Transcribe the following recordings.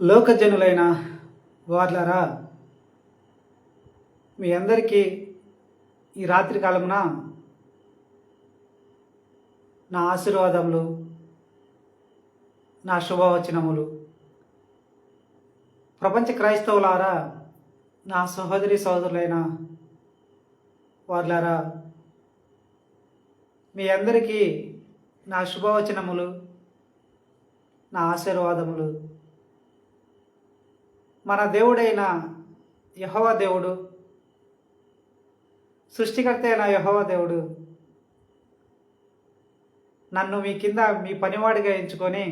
లోకజనులైన వార్లారా, మీ అందరికీ ఈ రాత్రి కాలమున నా ఆశీర్వాదములు, నా శుభవచనములు. ప్రపంచ క్రైస్తవులారా, నా సహోదరి సహోదరులైన వార్లారా, మీ అందరికీ నా శుభవచనములు, నా ఆశీర్వాదములు. మన దేవుడైన యెహోవా దేవుడు, సృష్టికర్త అయిన యెహోవా దేవుడు నన్ను మీ కింద మీ పనివాడిగా ఎంచుకొని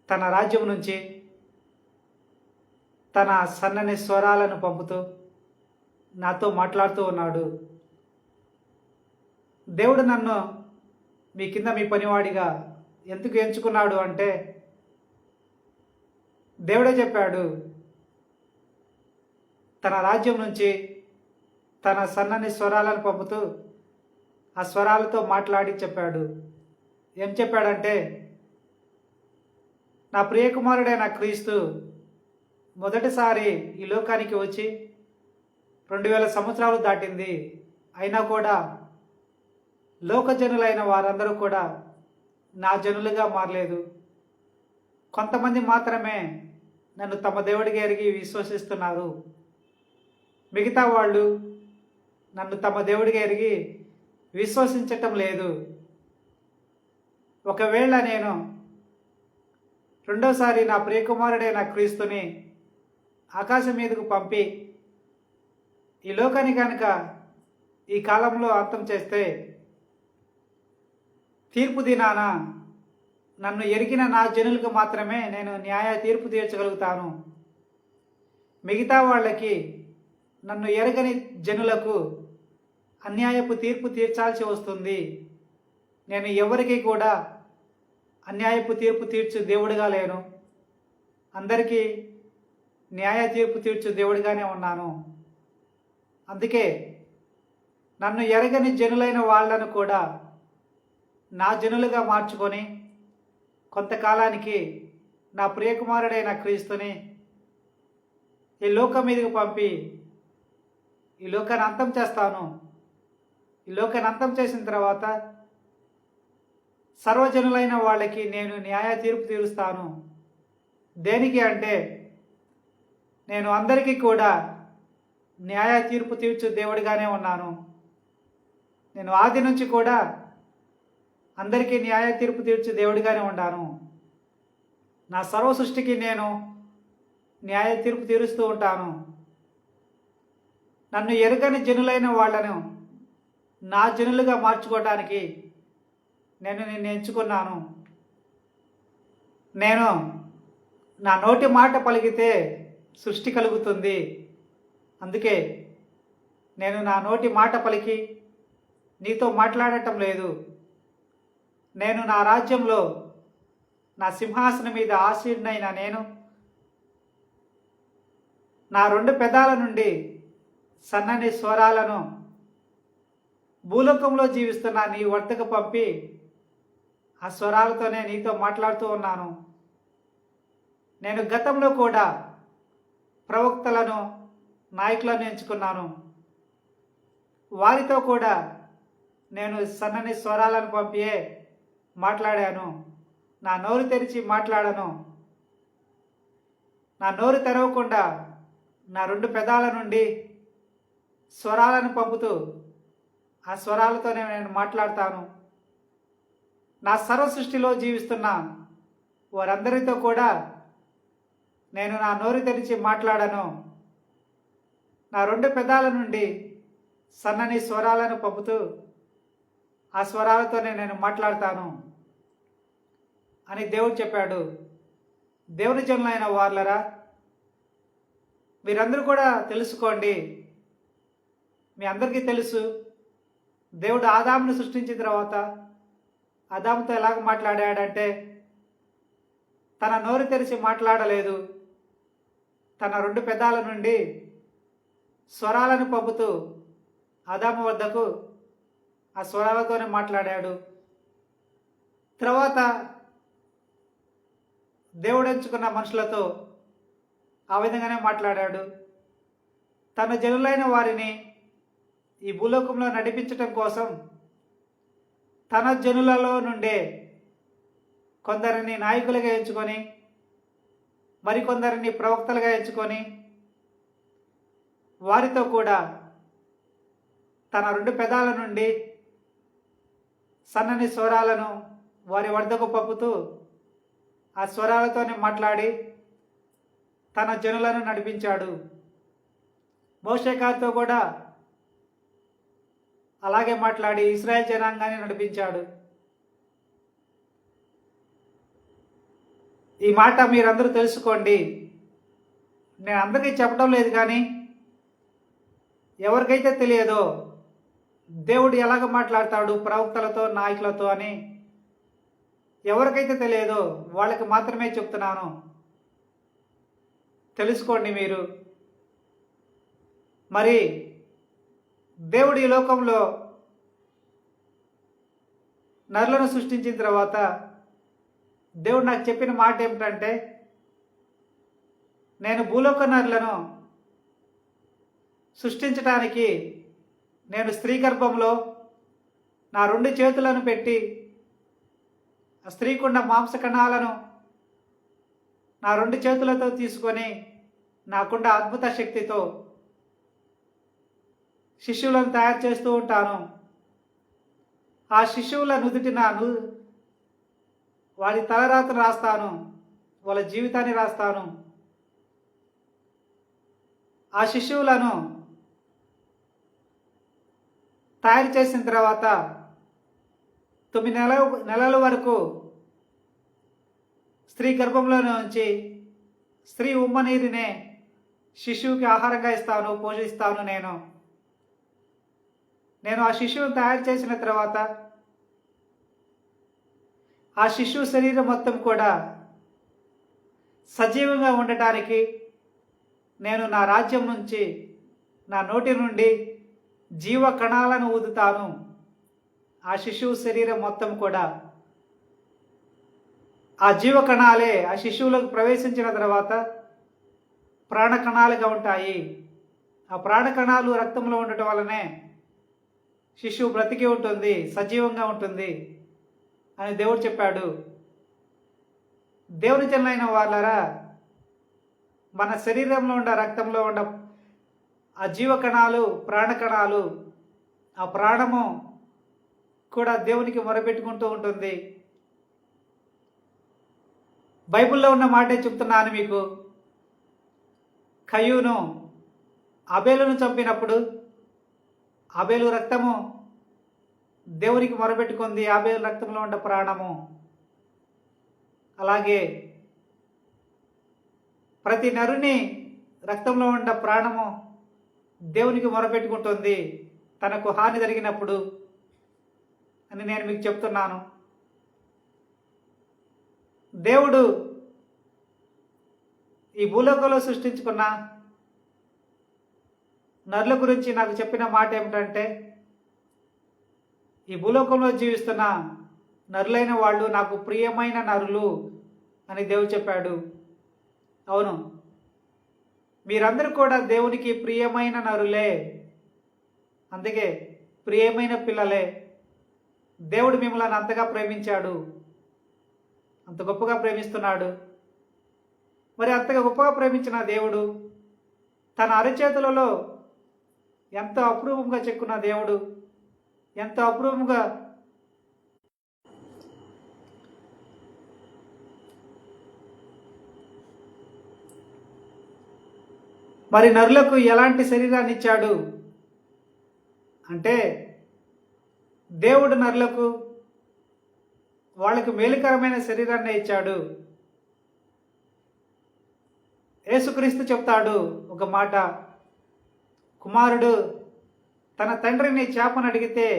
తన రాజ్యం నుంచి తన సన్నని స్వరాలను పంపుతూ నాతో మాట్లాడుతూ ఉన్నాడు. దేవుడు నన్ను మీ కింద మీ పనివాడిగా ఎందుకు ఎంచుకున్నాడు అంటే, దేవుడే చెప్పాడు, తన రాజ్యం నుంచి తన సన్నని స్వరాలను పంపుతూ ఆ స్వరాలతో మాట్లాడి చెప్పాడు. ఏం చెప్పాడంటే, నా ప్రియకుమారుడైన క్రీస్తు మొదటిసారి ఈ లోకానికి వచ్చి 2000 సంవత్సరాలు దాటింది. అయినా కూడా లోకజనులైన వారందరూ కూడా నా జనులుగా మారలేదు. కొంతమంది మాత్రమే నన్ను తమ దేవుడిగా ఎరిగి విశ్వసిస్తున్నారు. మిగతా వాళ్ళు నన్ను తమ దేవుడిగా ఎరిగి విశ్వసించటం లేదు. ఒకవేళ నేను రెండోసారి నా ప్రియకుమారుడైన క్రీస్తుని ఆకాశం మీదకు పంపి ఈ లోకాన్ని కనుక ఈ కాలంలో అంతం చేస్తే, తీర్పు దినాన నన్ను ఎరిగిన నా జనులకు మాత్రమే నేను న్యాయ తీర్పు తీర్చగలుగుతాను. మిగతా వాళ్ళకి, నన్ను ఎరగని జనులకు అన్యాయపు తీర్పు తీర్చాల్సి వస్తుంది. నేను ఎవరికి కూడా అన్యాయపు తీర్పు తీర్చు దేవుడిగా లేను. అందరికీ న్యాయ తీర్పు తీర్చు దేవుడిగానే ఉన్నాను. అందుకే నన్ను ఎరగని జనులైన వాళ్ళను కూడా నా జనులుగా మార్చుకొని కొంతకాలానికి నా ప్రియకుమారుడైన క్రీస్తుని ఈ లోకం మీదకు పంపి ఈ లోకాన్ని అంతం చేస్తాను. ఈ లోకాన్ని అంతం చేసిన తర్వాత సర్వజనులైన వాళ్ళకి నేను న్యాయ తీర్పు తీరుస్తాను. దేనికి అంటే, నేను అందరికీ కూడా న్యాయ తీర్పు తీర్చు దేవుడిగానే ఉన్నాను. నేను ఆది నుంచి కూడా అందరికీ న్యాయ తీర్పు తీర్చు దేవుడిగానే ఉన్నాను. నా సర్వ సృష్టికి నేను న్యాయ తీర్పు తీరుస్తూ ఉంటాను. నన్ను ఎరుగని జనులైన వాళ్ళను నా జనులుగా మార్చుకోవడానికి నేను నిన్ను ఎంచుకున్నాను. నేను నా నోటి మాట పలికితే సృష్టి కలుగుతుంది. అందుకే నేను నా నోటి మాట పలికి నీతో మాట్లాడటం లేదు. నేను నా రాజ్యంలో నా సింహాసనం మీద ఆసీనుడైన నేను నా 2 పెదాల నుండి సన్నని స్వరాలను భూలోకంలో జీవిస్తున్న నీ వద్దకు పంపి ఆ స్వరాలతోనే నీతో మాట్లాడుతూ ఉన్నాను. నేను గతంలో కూడా ప్రవక్తలను, నాయకులను ఎంచుకున్నాను. వారితో కూడా నేను సన్నని స్వరాలను పంపియే మాట్లాడాను. నా నోరు తెరిచి మాట్లాడను. నా నోరు తెరవకుండా నా 2 పెదాల నుండి స్వరాలను పంపుతూ ఆ స్వరాలతోనే నేను మాట్లాడతాను. నా సర్వ సృష్టిలో జీవిస్తున్న వారందరితో కూడా నేను నా నోరు తెరిచి మాట్లాడను. నా 2 పెదాల నుండి సన్నని స్వరాలను పంపుతూ ఆ స్వరాలతోనే నేను మాట్లాడతాను అని దేవుడు చెప్పాడు. దేవుని జనులైన వార్లరా, మీరందరూ కూడా తెలుసుకోండి. మీ అందరికీ తెలుసు, దేవుడు ఆదామును సృష్టించిన తర్వాత ఆదాముతో ఎలాగ మాట్లాడాడంటే, తన నోరు తెరిచి మాట్లాడలేదు. తన 2 పెదాల నుండి స్వరాలను పంపుతూ ఆదాము వద్దకు ఆ స్వరాలతోనే మాట్లాడాడు. తర్వాత దేవుడు ఎంచుకున్న మనుషులతో ఆ విధంగానే మాట్లాడాడు. తన జనులైన వారిని ఈ భూలోకంలో నడిపించటం కోసం తన జనులలో నుండే కొందరిని నాయకులుగా ఎంచుకొని మరికొందరిని ప్రవక్తలుగా ఎంచుకొని వారితో కూడా తన 2 పెదాల నుండి సన్నని స్వరాలను వారి వద్దకు పంపుతూ ఆ స్వరాలతోనే మాట్లాడి తన జనులను నడిపించాడు. మోషే గారితో కూడా అలాగే మాట్లాడి ఇశ్రాయేల్ జనాంగాన్ని నడిపించాడు. ఈ మాట మీరందరూ తెలుసుకోండి. నేను అందరికీ చెప్పడం లేదు, కానీ ఎవరికైతే తెలియదో దేవుడు ఎలాగ మాట్లాడతాడు ప్రవక్తలతో నాయకులతో అని ఎవరికైతే తెలియదో వాళ్ళకి మాత్రమే చెప్తున్నాను. తెలుసుకోండి మీరు. మరి దేవుడు ఈ లోకంలో నరులను సృష్టించిన తర్వాత దేవుడు నాకు చెప్పిన మాట ఏమిటంటే, నేను భూలోక నరులను సృష్టించడానికి నేను స్త్రీ గర్భంలో నా 2 చేతులను పెట్టి ఆ స్త్రీకున్న మాంసకణాలను నా 2 చేతులతో తీసుకొని నాకున్న అద్భుత శక్తితో శిశువులను తయారు చేస్తూ ఉంటాను. ఆ శిశువుల నుదుటిన వారి తలరాతను రాస్తాను, వాళ్ళ జీవితాన్ని రాస్తాను. ఆ శిశువులను తయారు చేసిన తర్వాత 9 నెలల వరకు స్త్రీ గర్భంలోనే ఉంచి స్త్రీ ఉమ్మనీరునే శిశువుకి ఆహారంగా ఇస్తాను, పోషిస్తాను. నేను ఆ శిశువును తయారు చేసిన తర్వాత ఆ శిశువు శరీరం మొత్తం కూడా సజీవంగా ఉండటానికి నేను నా రాజ్యం నుంచి నా నోటి నుండి జీవ కణాలను ఊదుతాను. ఆ శిశువు శరీరం మొత్తం కూడా ఆ జీవ కణాలే ఆ శిశువులకు ప్రవేశించిన తర్వాత ప్రాణ కణాలుగా ఉంటాయి. ఆ ప్రాణ కణాలు రక్తంలో ఉండటం వల్లనే శిశువు బ్రతికి ఉంటుంది, సజీవంగా ఉంటుంది అని దేవుడు చెప్పాడు. దేవుని జనులైన వాళ్ళరా, మన శరీరంలో ఉన్న రక్తంలో ఉన్న ఆ జీవకణాలు, ప్రాణకణాలు, ఆ ప్రాణము కూడా దేవునికి మొరపెట్టుకుంటూ ఉంటుంది. బైబిల్లో ఉన్న మాటే చెప్తున్నాను మీకు. కయ్యూను అబేలును చంపినప్పుడు అబేలు రక్తము దేవునికి మొరపెట్టుకుంది, అబేలు రక్తంలో ఉన్న ప్రాణము. అలాగే ప్రతి నరుని రక్తంలో ఉన్న ప్రాణము దేవునికి మొరపెట్టుకుంటుంది తనకు హాని జరిగినప్పుడు అని నేను మీకు చెప్తున్నాను. దేవుడు ఈ భూలోకంలో సృష్టించుకున్న నరుల గురించి నాకు చెప్పిన మాట ఏమిటంటే, ఈ భూలోకంలో జీవిస్తున్న నరులైన వాళ్ళు నాకు ప్రియమైన నరులు అని దేవుడు చెప్పాడు. అవును, మీరందరూ కూడా దేవునికి ప్రియమైన నరులే. అందుకే ప్రియమైన పిల్లలే. దేవుడు మిమ్మల్ని అంతగా ప్రేమించాడు, అంత గొప్పగా ప్రేమిస్తున్నాడు. మరి అంతగా గొప్పగా ప్రేమించిన దేవుడు తన అరచేతులలో ఎంతో అపూర్వంగా చెక్కున్న దేవుడు, ఎంతో అపూర్వంగా మరి నరులకు ఎలాంటి శరీరాన్ని ఇచ్చాడు అంటే, దేవుడు నరులకు వాళ్ళకు మేలుకరమైన శరీరాన్ని ఇచ్చాడు. యేసుక్రీస్తు చెప్తాడు ఒక మాట, కుమారుడు తన తండ్రిని చేపను అడిగితే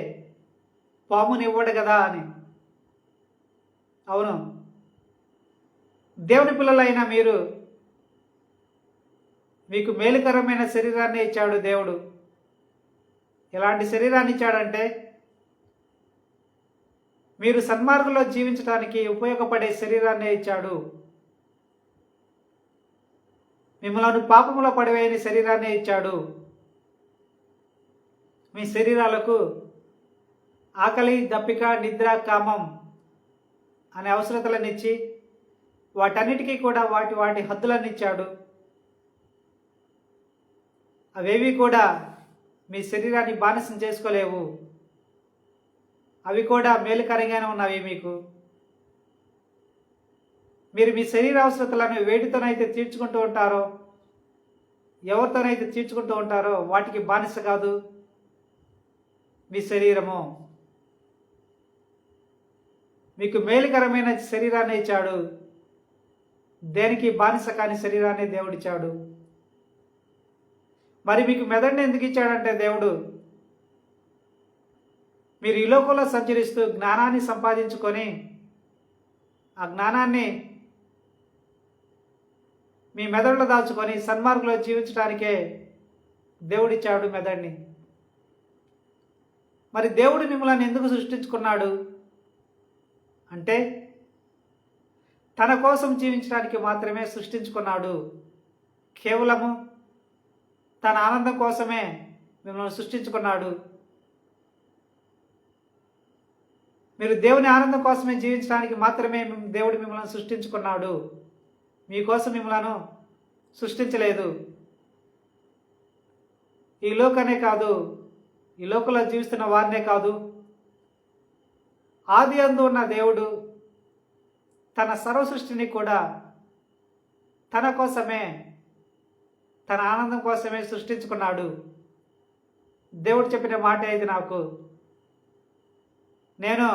పాముని ఇవ్వడు కదా అని. అవును, దేవుని పిల్లలైన మీకు మేలుకరమైన శరీరాన్ని ఇచ్చాడు దేవుడు. ఎలాంటి శరీరాన్ని ఇచ్చాడంటే, మీరు సన్మార్గంలో జీవించడానికి ఉపయోగపడే శరీరాన్ని ఇచ్చాడు. మిమ్మల్ని పాపములో పడివేయని శరీరాన్ని ఇచ్చాడు. మీ శరీరాలకు ఆకలి, దప్పిక, నిద్ర, కామం అనే అవసరతలను ఇచ్చి వాటన్నిటికీ కూడా వాటి వాటి హద్దులను ఇచ్చాడు. అవేవి కూడా మీ శరీరాన్ని బానిసం చేసుకోలేవు. అవి కూడా మేలుకరంగానే ఉన్నవి మీకు. మీరు మీ శరీర అవసరతలను వేటితోనైతే తీర్చుకుంటూ ఉంటారో, ఎవరితోనైతే తీర్చుకుంటూ ఉంటారో వాటికి బానిస కాదు మీ శరీరము. మీకు మేలుకరమైన శరీరాన్ని ఇచ్చాడు. దేనికి బానిస కాని శరీరాన్ని దేవుడిచ్చాడు. మరి మీకు మెదడుని ఎందుకు ఇచ్చాడంటే దేవుడు, మీరు ఈ లోకంలో సంచరిస్తూ జ్ఞానాన్ని సంపాదించుకొని ఆ జ్ఞానాన్ని మీ మెదడులో దాచుకొని సన్మార్గంలో జీవించడానికే దేవుడిచ్చాడు మెదడుని. మరి దేవుడు మిమ్మల్ని ఎందుకు సృష్టించుకున్నాడు అంటే తన కోసం జీవించడానికి మాత్రమే సృష్టించుకున్నాడు. కేవలము తన ఆనందం కోసమే మిమ్మల్ని సృష్టించుకున్నాడు. మీరు దేవుని ఆనందం కోసమే జీవించడానికి మాత్రమే దేవుడు మిమ్మల్ని సృష్టించుకున్నాడు. మీకోసం మిమ్మల్ని సృష్టించలేదు. ఈ లోకనే కాదు, ఈ లోకంలో జీవిస్తున్న వారినే కాదు, ఆది అందు ఉన్న దేవుడు తన సర్వ సృష్టిని కూడా తన కోసమే, తన ఆనందం కోసమే సృష్టించుకున్నాడు. దేవుడు చెప్పిన మాట ఇది నాకు. నేను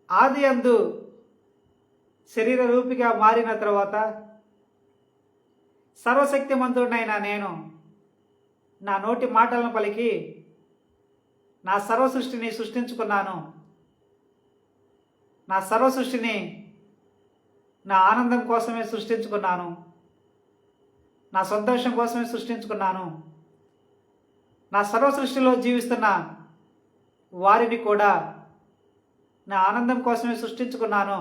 ఆది అందు శరీర రూపిగా మారిన తర్వాత సర్వశక్తిమంతుడైన నేను నా నోటి మాటలను పలికి నా సర్వ సృష్టిని సృష్టించుకున్నాను. నా సర్వ సృష్టిని నా ఆనందం కోసమే సృష్టించుకున్నాను. నా సంతోషం కోసమే సృష్టించుకున్నాను. నా సర్వ సృష్టిలో జీవిస్తున్న వారిని కూడా నా ఆనందం కోసమే సృష్టించుకున్నాను,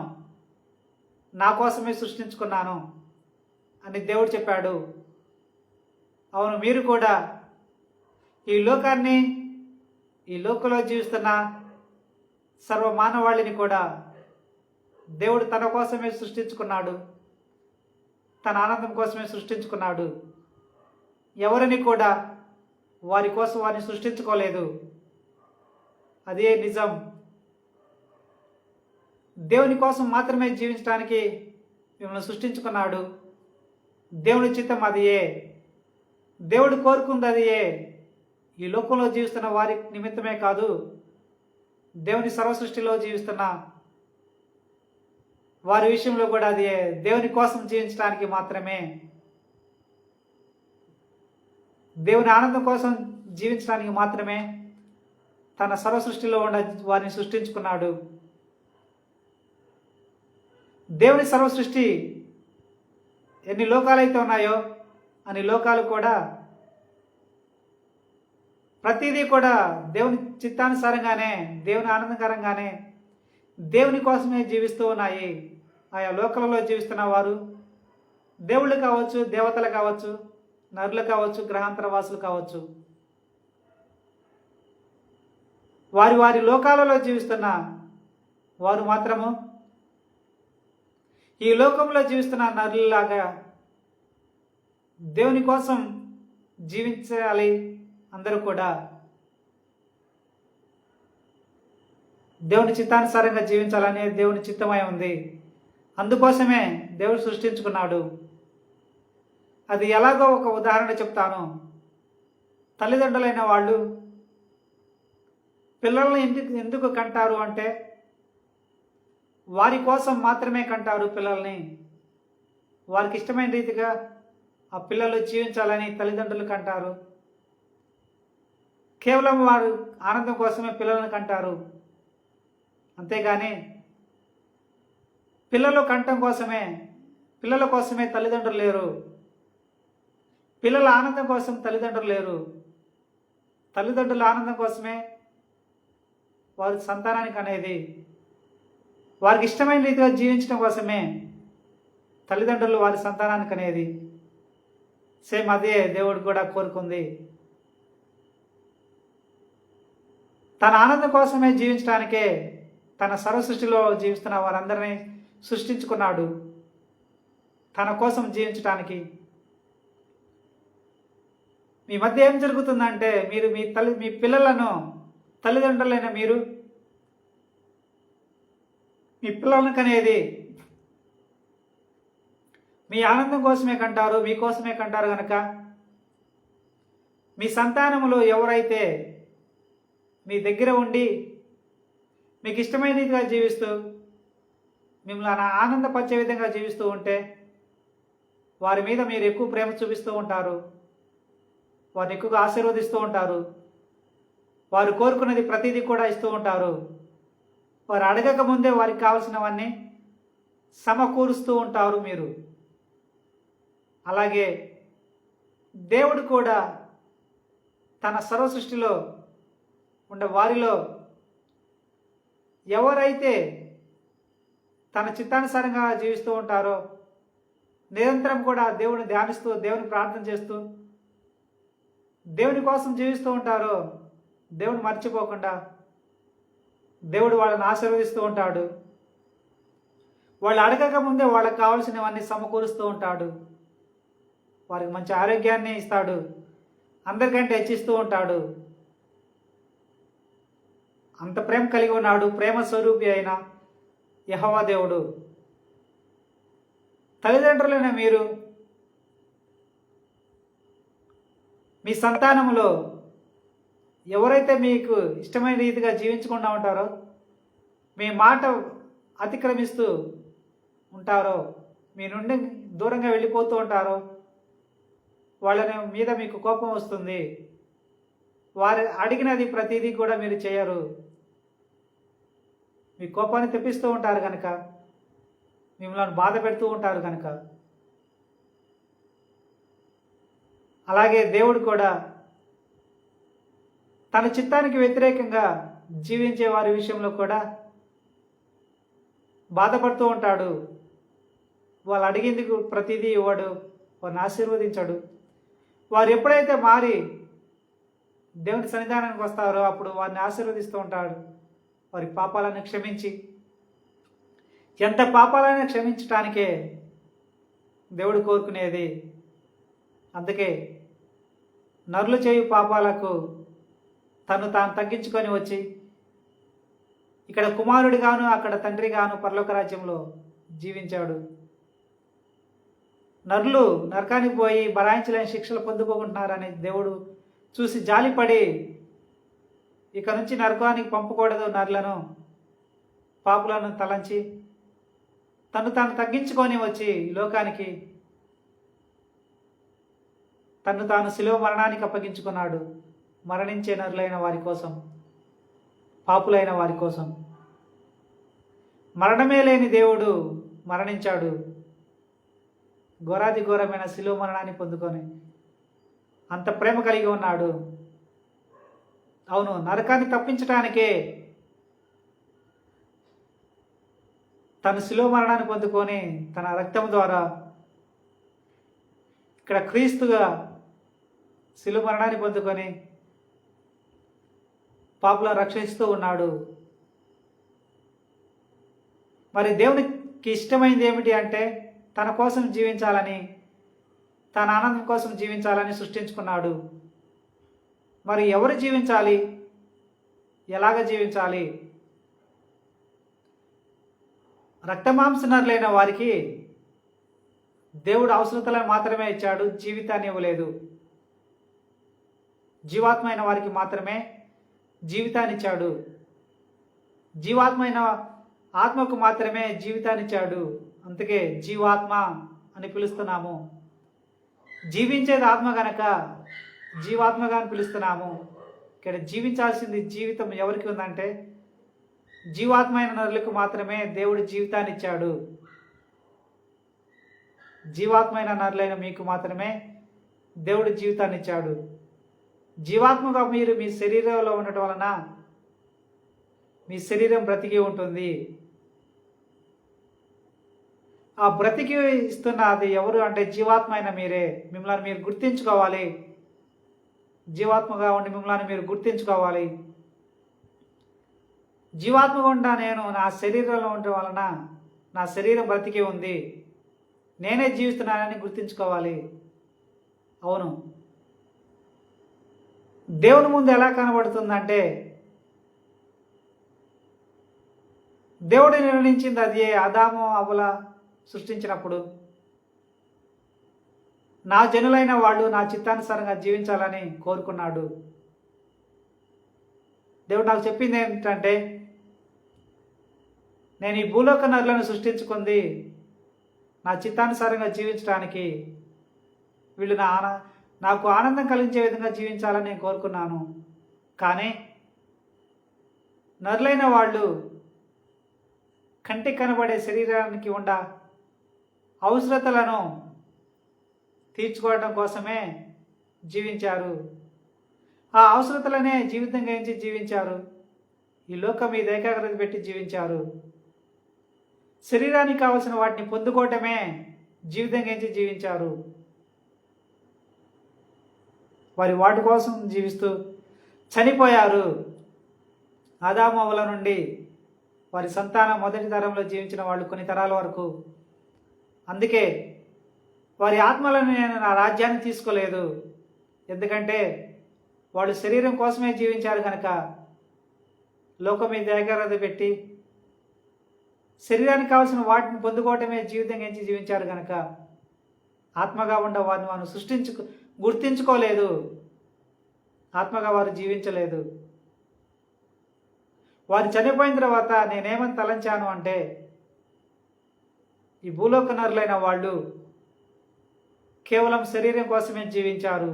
నా కోసమే సృష్టించుకున్నాను అని దేవుడు చెప్పాడు. అవును, మీరు కూడా ఈ లోకాన్ని, ఈ లోకంలో జీవిస్తున్న సర్వ మానవాళిని కూడా దేవుడు తన కోసమే సృష్టించుకున్నాడు, తన ఆనందం కోసమే సృష్టించుకున్నాడు. ఎవరిని కూడా వారి కోసం వారిని సృష్టించుకోలేదు. అదే నిజం. దేవుని కోసం మాత్రమే జీవించడానికి మిమ్మల్ని సృష్టించుకున్నాడు. దేవుని చిత్తం అదియే, దేవుడు కోరుకుంది అదియే. ఈ లోకంలో జీవిస్తున్న వారి నిమిత్తమే కాదు, దేవుని సర్వ సృష్టిలో జీవిస్తున్న వారి విషయంలో కూడా అదియే. దేవుని కోసం జీవించడానికి మాత్రమే, దేవుని ఆనందం కోసం జీవించడానికి మాత్రమే తన సర్వ సృష్టిలో ఉన్న వారిని సృష్టించుకున్నాడు. దేవుని సర్వ సృష్టి ఎన్ని లోకాలైతే ఉన్నాయో అన్ని లోకాలు కూడా ప్రతిదీ కూడా దేవుని చిత్తానుసారంగానే, దేవుని ఆనందకరంగానే, దేవుని కోసమే జీవిస్తూ ఉన్నాయి. ఆయా లోకాలలో జీవిస్తున్న వారు దేవుళ్ళు కావచ్చు, దేవతలు కావచ్చు, నరులు కావచ్చు, గ్రహాంతర వాసులు కావచ్చు, వారి వారి లోకాలలో జీవిస్తున్న వారు మాత్రము ఈ లోకంలో జీవిస్తున్న నరులలాగా దేవుని కోసం జీవించాలి. అందరూ కూడా దేవుని చిత్తానుసారంగా జీవించాలనే దేవుని చిత్తమై ఉంది. అందుకోసమే దేవుడు సృష్టించుకున్నాడు. అది ఎలాగో ఒక ఉదాహరణ చెప్తాను. తల్లిదండ్రులైన వాళ్ళు పిల్లల్ని ఎందుకు కంటారు అంటే వారి కోసం మాత్రమే కంటారు పిల్లల్ని. వారికి ఇష్టమైన రీతిగా ఆ పిల్లలు జీవించాలని తల్లిదండ్రులు కంటారు. కేవలం వారు ఆనందం కోసమే పిల్లలను కంటారు. అంతేగాని పిల్లల కోసమే తల్లిదండ్రులు లేరు. పిల్లల ఆనందం కోసం తల్లిదండ్రులు లేరు. తల్లిదండ్రుల ఆనందం కోసమే వారి సంతానానికి అనేది, వారికి ఇష్టమైన రీతిగా జీవించడం కోసమే తల్లిదండ్రులు వారి సంతానానికి అనేది. సేమ్ అదే దేవుడు కూడా కోరుకుంది. తన ఆనందం కోసమే జీవించడానికే తన సర్వసృష్టిలో జీవిస్తున్న వారందరినీ సృష్టించుకున్నాడు తన కోసం జీవించడానికి. మీ మధ్య ఏం జరుగుతుందంటే మీరు మీ పిల్లలను తల్లిదండ్రులైన మీరు మీ పిల్లలను కనేది మీ ఆనందం కోసమే కంటారు, మీకోసమే కంటారు కనుక మీ సంతానములు ఎవరైతే మీ దగ్గర ఉండి మీకు ఇష్టమైన రీతిగా జీవిస్తూ మిమ్మల్ని ఆనందపరిచే విధంగా జీవిస్తూ ఉంటే వారి మీద మీరు ఎక్కువ ప్రేమ చూపిస్తూ ఉంటారు, వారిని ఎక్కువగా ఆశీర్వదిస్తూ ఉంటారు, వారు కోరుకున్నది ప్రతిదీ కూడా ఇస్తూ ఉంటారు. వారు అడగక ముందే వారికి కావాల్సినవన్నీ సమకూరుస్తూ ఉంటారు మీరు. అలాగే దేవుడు కూడా తన సర్వసృష్టిలో ఉండే వారిలో ఎవరైతే తన చిత్తానుసారంగా జీవిస్తూ ఉంటారో, నిరంతరం కూడా దేవుని ధ్యానిస్తూ దేవుని ప్రార్థన చేస్తూ దేవుని కోసం జీవిస్తూ ఉంటారో, దేవుని మర్చిపోకుండా దేవుడు వాళ్ళని ఆశీర్వదిస్తూ ఉంటాడు. వాళ్ళు అడగక ముందే వాళ్ళకి కావాల్సినవన్నీ సమకూరుస్తూ ఉంటాడు. వారికి మంచి ఆరోగ్యాన్ని ఇస్తాడు, అందరికంటే హెచ్చిస్తూ ఉంటాడు. అంత ప్రేమ కలిగి ఉన్నాడు ప్రేమ స్వరూపి అయిన యెహోవా దేవుడు. తల్లిదండ్రులైన మీరు మీ సంతానములో ఎవరైతే మీకు ఇష్టమైన రీతిగా జీవించకుండా ఉంటారో, మీ మాట అతిక్రమిస్తూ ఉంటారో, మీ నుండి దూరంగా వెళ్ళిపోతూ ఉంటారో, వాళ్ళ మీద మీకు కోపం వస్తుంది. వారు అడిగినది ప్రతిదీ కూడా మీరు చేయరు. మీ కోపాన్ని తెప్పిస్తూ ఉంటారు కనుక, మిమ్మల్ని బాధ పెడుతూ ఉంటారు కనుక. అలాగే దేవుడు కూడా తన చిత్తానికి వ్యతిరేకంగా జీవించే వారి విషయంలో కూడా బాధపడుతూ ఉంటాడు. వాళ్ళు అడిగింది ప్రతిదీ ఇవ్వడు, వారిని ఆశీర్వదించడు. వారు ఎప్పుడైతే మారి దేవుని సన్నిధానానికి వస్తారో అప్పుడు వారిని ఆశీర్వదిస్తూ ఉంటాడు. వారి పాపాలను క్షమించి, ఎంత పాపాలైనా క్షమించటానికే దేవుడు కోరుకునేది. అందుకే నరులు చేయు పాపాలకు తను తాను తగ్గించుకొని వచ్చి ఇక్కడ కుమారుడిగాను అక్కడ తండ్రిగాను పరలోక రాజ్యంలో జీవించాడు. నరులు నరకానికి పోయి బరాయించలేని శిక్షలు పొందుకోకుంటున్నారని దేవుడు చూసి జాలిపడి ఇక నుంచి నరకానికి పంపకూడదు నరులను, పాపులను తలంచి తను తాను తగ్గించుకొని వచ్చి లోకానికి తను తాను శిలువ మరణానికి అప్పగించుకున్నాడు. మరణించే నరులైన వారి కోసం, పాపులైన వారి కోసం. మరణమే లేని దేవుడు మరణించాడు. ఘోరాది ఘోరమైన శిలువ మరణాన్ని పొందుకొని అంత ప్రేమ కలిగి ఉన్నాడు. అవును, నరకాన్ని తప్పించటానికే తను శిలువ మరణాన్ని పొందుకొని తన రక్తం ద్వారా ఇక్కడ క్రీస్తుగా శిలువ మరణాన్ని పొందుకొని పాపులను రక్షిస్తూ ఉన్నాడు. మరి దేవునికి ఇష్టమైంది ఏమిటి అంటే తన కోసం జీవించాలని, తన ఆనందం కోసం జీవించాలని సృష్టించుకున్నాడు. మరి ఎవరు జీవించాలి, ఎలాగ జీవించాలి? రక్తమాంసనరులైన వారికి దేవుడు అవసరతలను మాత్రమే ఇచ్చాడు, జీవితాన్ని ఇవ్వలేదు. జీవాత్మైన వారికి మాత్రమే జీవితాన్ని ఇచ్చాడు. జీవాత్మైన ఆత్మకు మాత్రమే జీవితాన్ని ఇచ్చాడు. అందుకే జీవాత్మ అని పిలుస్తున్నాము. జీవించేది ఆత్మ గనక జీవాత్మగా అని పిలుస్తున్నాము. ఇక్కడ జీవించాల్సింది జీవితం ఎవరికి ఉందంటే జీవాత్మైన నరులకు మాత్రమే దేవుడు జీవితాన్ని ఇచ్చాడు. జీవాత్మైన నరులైన మీకు మాత్రమే దేవుడు జీవితాన్ని ఇచ్చాడు. జీవాత్మగా మీరు మీ శరీరంలో ఉండటం వలన మీ శరీరం బ్రతికి ఉంటుంది. ఆ బ్రతికి ఇస్తున్న అది ఎవరు అంటే జీవాత్మ అయిన మీరే. మిమ్మల్ని మీరు గుర్తించుకోవాలి. జీవాత్మగా ఉండి మిమ్మల్ని మీరు గుర్తించుకోవాలి. జీవాత్మ గుండా నేను నా శరీరంలో ఉండటం వలన నా శరీరం బ్రతికి ఉంది, నేనే జీవిస్తున్నానని గుర్తించుకోవాలి. అవును, దేవుని ముందు ఎలా కనబడుతుందంటే దేవుడు నిర్ణయించింది అది ఆదాము అవ్వల సృష్టించినప్పుడు నా జనులైన వాళ్ళు నా చిత్తానుసారంగా జీవించాలని కోరుకున్నాడు. దేవుడు నాకు చెప్పింది ఏంటంటే నేను ఈ భూలోక నరులను సృష్టించుకుంది నా చిత్తానుసారంగా జీవించడానికి. వీళ్ళు నాకు ఆనందం కలిగించే విధంగా జీవించాలని నేను కోరుకున్నాను. కానీ నరులైన వాళ్ళు కంటికి కనబడే శరీరానికి ఉండ అవసరతలను తీర్చుకోవడం కోసమే జీవించారు. ఆ అవసరతలనే జీవితంగా ఎంచి జీవించారు. ఈ లోకం మీద ఏకాగ్రత పెట్టి జీవించారు. శరీరానికి కావలసిన వాటిని పొందుకోవటమే జీవితంగా ఎంచి జీవించారు. వాటి కోసం జీవిస్తూ చనిపోయారు. ఆదాము అవ్వల నుండి వారి సంతానం మొదటి తరంలో జీవించిన వాళ్ళు కొన్ని తరాల వరకు. అందుకే వారి ఆత్మలను నేను నా రాజ్యాన్ని తీసుకోలేదు. ఎందుకంటే వాళ్ళు శరీరం కోసమే జీవించారు కనుక, లోకం మీద ఏకాగ్రత పెట్టి శరీరానికి కావాల్సిన వాటిని పొందుకోవటమే జీవితంగా ఎంచి జీవించారు కనుక ఆత్మగా ఉండ వారిని వారు గుర్తించుకోలేదు. ఆత్మగా వారు జీవించలేదు. వారు చనిపోయిన తర్వాత నేనేమని తలంచాను అంటే ఈ భూలోక నరులైన వాళ్ళు కేవలం శరీరం కోసమే జీవించారు.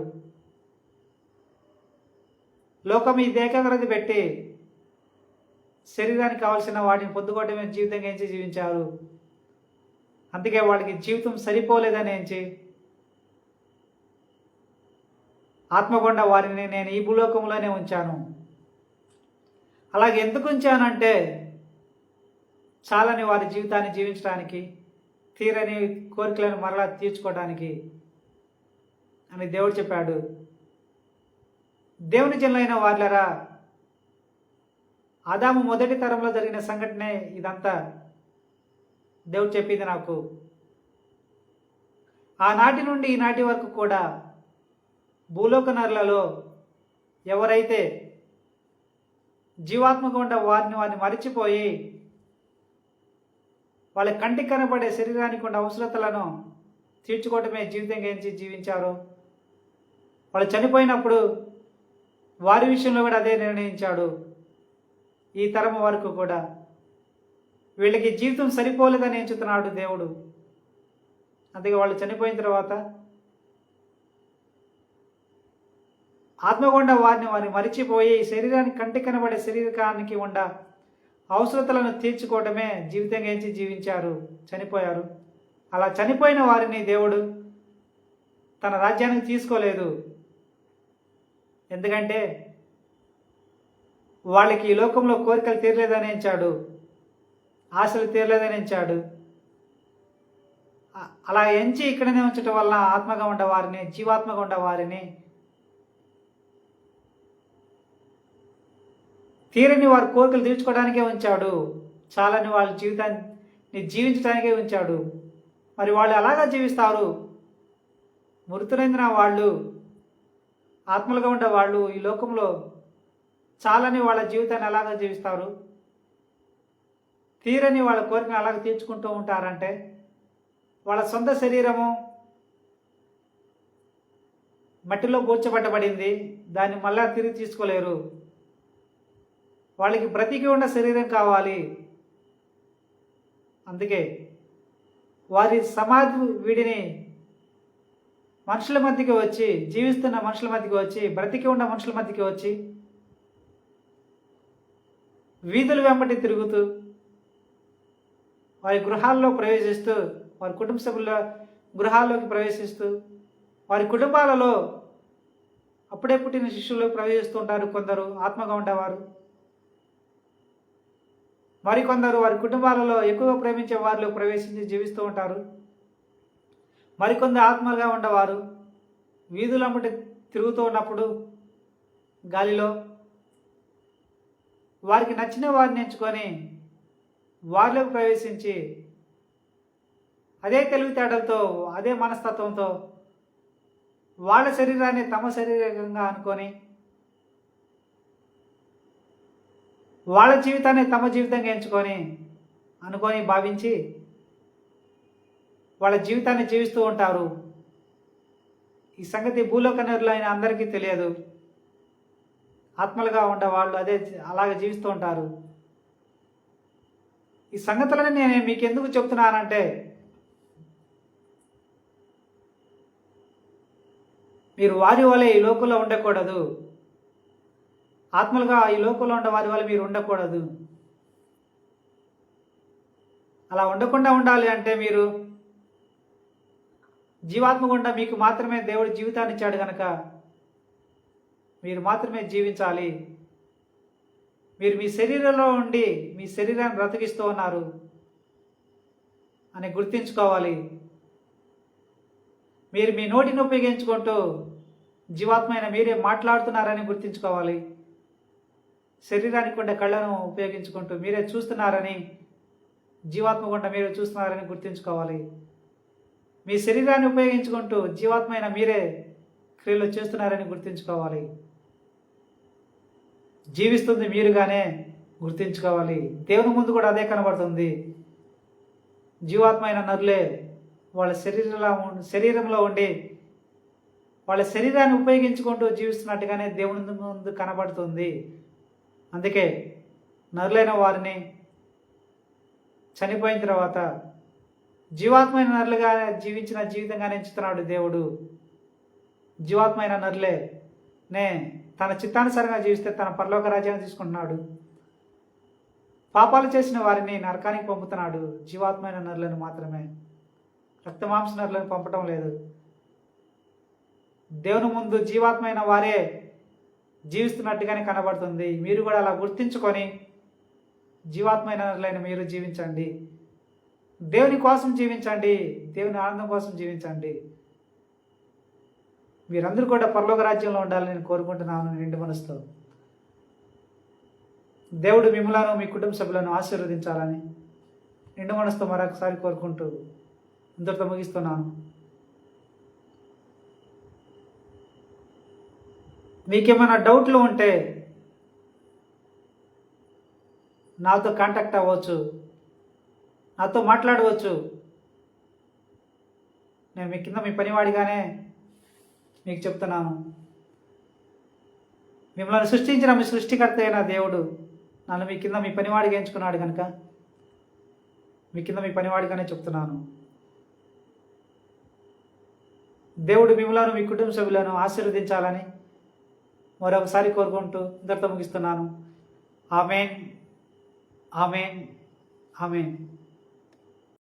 లోకం ఈ ఏకాగ్రత పెట్టి శరీరానికి కావాల్సిన వాటిని పొందుకోవటమే జీవితంగా ఎంచి జీవించారు. అందుకే వాళ్ళకి జీవితం సరిపోలేదని ఎంచి ఆత్మగొండ వారిని నేను ఈ భూలోకంలోనే ఉంచాను. అలాగే ఎందుకు ఉంచానంటే చాలని వారి జీవితాన్ని జీవించడానికి, తీరని కోరికలను మరలా తీర్చుకోవడానికి అని దేవుడు చెప్పాడు. దేవుని జనులైన వాళ్ళరా, ఆదాము మొదటి తరంలో జరిగిన సంఘటనే ఇదంతా దేవుడు చెప్పింది నాకు. ఆనాటి నుండి ఈనాటి వరకు కూడా భూలోక నరులలో ఎవరైతే జీవాత్మగా ఉండ వారిని మరిచిపోయి వాళ్ళ కంటికి కనబడే శరీరానికి ఉండే అవసరతలను తీర్చుకోవటమే జీవితంగా ఎంచి జీవించారు. వాళ్ళు చనిపోయినప్పుడు వారి విషయంలో కూడా అదే నిర్ణయించాడు. ఈ తరం వరకు కూడా వీళ్ళకి జీవితం సరిపోలేదని ఎంచుతున్నాడు దేవుడు. అందుకే వాళ్ళు చనిపోయిన తర్వాత ఆత్మగొండ వారిని మరిచిపోయి శరీరానికి కంటికి కనబడే శరీరానికి ఉండ అవసరతలను తీర్చుకోవడమే జీవితంగా ఎంచి జీవించారు, చనిపోయారు. అలా చనిపోయిన వారిని దేవుడు తన రాజ్యానికి తీసుకోలేదు. ఎందుకంటే వాళ్ళకి ఈ లోకంలో కోరికలు తీరలేదని ఎంచాడు, ఆశలు తీరలేదని ఎంచాడు. అలా ఎంచి ఇక్కడనే ఉంచడం వల్ల ఆత్మగా ఉండ వారిని, జీవాత్మగా ఉండ వారిని తీరని వారి కోరికలు తీర్చుకోవడానికే ఉంచాడు. చాలని వాళ్ళ జీవితాన్ని జీవించడానికే ఉంచాడు. మరి వాళ్ళు అలాగా జీవిస్తారు. మృతులైన వాళ్ళు, ఆత్మలుగా ఉండే వాళ్ళు ఈ లోకంలో చాలని వాళ్ళ జీవితాన్ని అలాగా జీవిస్తారు. తీరని వాళ్ళ కోరికను అలాగ తీర్చుకుంటూ ఉంటారంటే వాళ్ళ సొంత శరీరము మట్టిలో కూర్చోబెట్టబడింది, దాన్ని మళ్ళా తిరిగి తీసుకోలేరు. వాళ్ళకి బ్రతికి ఉన్న శరీరం కావాలి. అందుకే వారి సమాధి వీడిని మనుషుల మధ్యకి వచ్చి, జీవిస్తున్న మనుషుల మధ్యకి వచ్చి, బ్రతికి ఉన్న మనుషుల మధ్యకి వచ్చి వీధుల వెంబడి తిరుగుతూ వారి గృహాల్లో ప్రవేశిస్తూ, వారి కుటుంబ సభ్యుల గృహాల్లోకి ప్రవేశిస్తూ, వారి కుటుంబాలలో అప్పుడే పుట్టిన శిష్యులు ప్రవేశిస్తూ ఉంటారు. కొందరు ఆత్మగా ఉండేవారు మరికొందరు వారి కుటుంబాలలో ఎక్కువగా ప్రేమించే వారిలో ప్రవేశించి జీవిస్తూ ఉంటారు. మరికొందరు ఆత్మలుగా ఉండవారు వీధులమ్మటి తిరుగుతూ ఉన్నప్పుడు గాలిలో వారికి నచ్చిన వారిని ఎంచుకొని వారిలోకి ప్రవేశించి అదే తెలివితేటలతో అదే మనస్తత్వంతో వాళ్ళ శరీరాన్ని తమ శరీరంగా అనుకొని వాళ్ళ జీవితాన్ని తమ జీవితంగా ఎంచుకొని భావించి వాళ్ళ జీవితాన్ని జీవిస్తూ ఉంటారు. ఈ సంగతి భూలోక నరులు అయిన అందరికీ తెలియదు. ఆత్మలుగా ఉండే వాళ్ళు అలాగే జీవిస్తూ ఉంటారు. ఈ సంగతులని నేను మీకు ఎందుకు చెప్తున్నానంటే మీరు వారి వలె ఈ లోకంలో ఉండకూడదు. ఆత్మలుగా ఈ లోకంలో ఉండే వారి వల్ల మీరు ఉండకూడదు. అలా ఉండకుండా ఉండాలి అంటే మీరు జీవాత్మ గుండా మీకు మాత్రమే దేవుడు జీవితాన్ని ఇచ్చాడు కనుక మీరు మాత్రమే జీవించాలి. మీరు మీ శరీరంలో ఉండి మీ శరీరాన్ని బ్రతికిస్తూ ఉన్నారు అని గుర్తించుకోవాలి. మీరు మీ నోటిని ఉపయోగించుకుంటూ జీవాత్మైన మీరే మాట్లాడుతున్నారని గుర్తించుకోవాలి. శరీరానికి ఉండే కళ్ళను ఉపయోగించుకుంటూ మీరే చూస్తున్నారని జీవాత్మ గుండా మీరే చూస్తున్నారని గుర్తించుకోవాలి. మీ శరీరాన్ని ఉపయోగించుకుంటూ జీవాత్మైన మీరే క్రియలు చేస్తున్నారని గుర్తించుకోవాలి. జీవిస్తుంది మీరుగానే గుర్తించుకోవాలి. దేవుని ముందు కూడా అదే కనబడుతుంది. జీవాత్మైన నరులే వాళ్ళ శరీరంలో ఉండి వాళ్ళ శరీరాన్ని ఉపయోగించుకుంటూ జీవిస్తున్నట్టుగానే దేవుని ముందు కనబడుతుంది. అందుకే నరులైన వారిని చనిపోయిన తర్వాత జీవాత్మైన నరులుగా జీవించిన జీవితంగానే ఎంచుతున్నాడు దేవుడు. జీవాత్మైన నరులే తన చిత్తానుసారంగా జీవిస్తే తన పరలోక రాజ్యాన్ని తీసుకుంటున్నాడు. పాపాలు చేసిన వారిని నరకానికి పంపుతున్నాడు. జీవాత్మైన నరులను మాత్రమే, రక్తమాంస నరులను పంపటం లేదు. దేవుని ముందు జీవాత్మైన వారే జీవిస్తున్నట్టుగానే కనబడుతుంది. మీరు కూడా అలా గుర్తించుకొని జీవాత్మైన నరులైన మీరు జీవించండి. దేవుని కోసం జీవించండి. దేవుని ఆనందం కోసం జీవించండి. మీరందరూ కూడా పరలోక రాజ్యంలో ఉండాలని నేను కోరుకుంటున్నాను నిండు మనసుతో. దేవుడు మిమ్మలను మీ కుటుంబ సభ్యులను ఆశీర్వదించాలని నిండు మనసుతో మరొకసారి కోరుకుంటూ ఇంతటితో ముగిస్తున్నాను. మీకేమైనా డౌట్లు ఉంటే నాతో కాంటాక్ట్ అవ్వచ్చు, నాతో మాట్లాడవచ్చు. నేను మీ కింద మీ పనివాడిగానే మీకు చెప్తున్నాను. మిమ్మల్ని సృష్టించిన మీ సృష్టికర్త అయిన దేవుడు నన్ను మీ కింద మీ పనివాడిగా ఎంచుకున్నాడు కనుక మీ కింద మీ పనివాడిగానే చెప్తున్నాను. దేవుడు మిమ్మలను మీ కుటుంబ సభ్యులను ఆశీర్వదించాలని మరొకసారి కోరుకుంటూ ఇంతటితో ముగిస్తున్నాను. ఆమేన్, ఆమేన్, ఆమేన్.